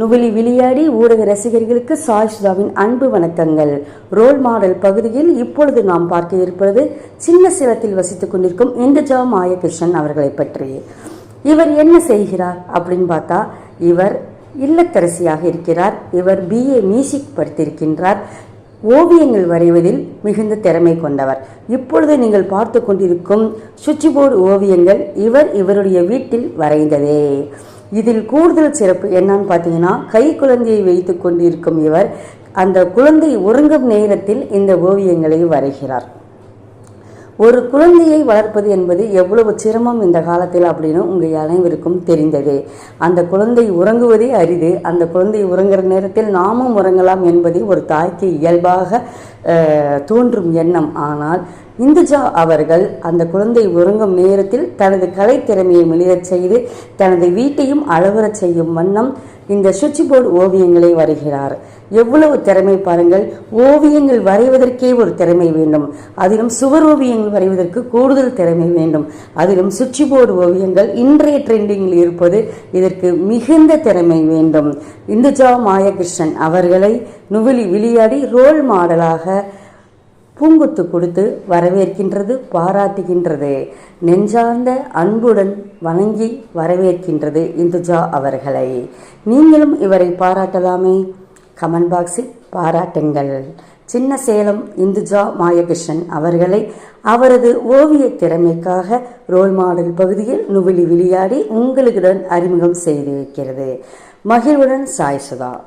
நுவலி விளையாடி ஊடக ரசிகர்களுக்கு சாய் சுதாவின் அன்பு வணக்கங்கள். ரோல் மாடல் பகுதியில் இப்பொழுது நாம் பார்க்க இருப்பது சின்ன சேலத்தில் வசித்துக் கொண்டிருக்கும் இந்துஜா மாயகிருஷ்ணன் அவர்களை பற்றி. இவர் என்ன செய்கிறார் அப்படின்னு பார்த்தா, இவர் இல்லத்தரசியாக இருக்கிறார். இவர் BA மியூசிக் படித்திருக்கின்றார். ஓவியங்கள் வரைவதில் மிகுந்த திறமை கொண்டவர். இப்பொழுது நீங்கள் பார்த்து கொண்டிருக்கும் சுவிட்ச் போர்டு ஓவியங்கள் இவருடைய வீட்டில் வரைந்ததே. இதில் கூடுதல் சிறப்பு என்னன்னு பார்த்தீங்கன்னா, கை குழந்தையை வைத்து கொண்டிருக்கும் இவர் அந்த குழந்தை உறங்கும் நேரத்தில் இந்த ஓவியங்களை வரைகிறார். ஒரு குழந்தையை வளர்ப்பது என்பது எவ்வளவு சிரமம் இந்த காலத்தில் அப்படின்னு உங்கள் அனைவருக்கும் தெரிந்ததே. அந்த குழந்தை உறங்குவதே அரிது. அந்த குழந்தை உறங்குற நேரத்தில் நாமும் உறங்கலாம் என்பதே ஒரு தாய்க்கு இயல்பாக தோன்றும் எண்ணம். ஆனால் இந்துஜா அவர்கள் அந்த குழந்தை உறங்கும் நேரத்தில் தனது கலைத்திறமையை வெளியேறச் செய்து தனது வீட்டையும் அழகுறச் செய்யும் வண்ணம் இந்த சுவிட்ச் போர்டு ஓவியங்களை வரைகிறார். எவ்வளவு திறமை பாருங்கள். ஓவியங்கள் வரைவதற்கே ஒரு திறமை வேண்டும். அதிலும் சுவர் ஓவியங்கள் வரைவதற்கு கூடுதல் திறமை வேண்டும். அதிலும் சுவிட்ச் போர்டு ஓவியங்கள் இன்றைய ட்ரெண்டிங்கில் இருப்பது இதற்கு மிகுந்த திறமை வேண்டும். இந்துஜா மாயகிருஷ்ணன் அவர்களை நுவலி விளையாடி ரோல் மாடலாக பூங்குத்து கொடுத்து வரவேற்கின்றது, பாராட்டுகின்றது. நெஞ்சார்ந்த அன்புடன் வணங்கி வரவேற்கின்றது இந்துஜா அவர்களை. நீங்களும் இவரை பாராட்டலாமே. கமெண்ட் பாக்ஸில் பாராட்டுங்கள். சின்ன சேலம் இந்துஜா மாயகிருஷ்ணன் அவர்களை அவரது ஓவிய திறமைக்காக ரோல் மாடல் பகுதியில் நுவலி விளையாடி உங்களுடன் அறிமுகம் செய்திருக்கிறது. மகிழ்வுடன் சாய் சுதா.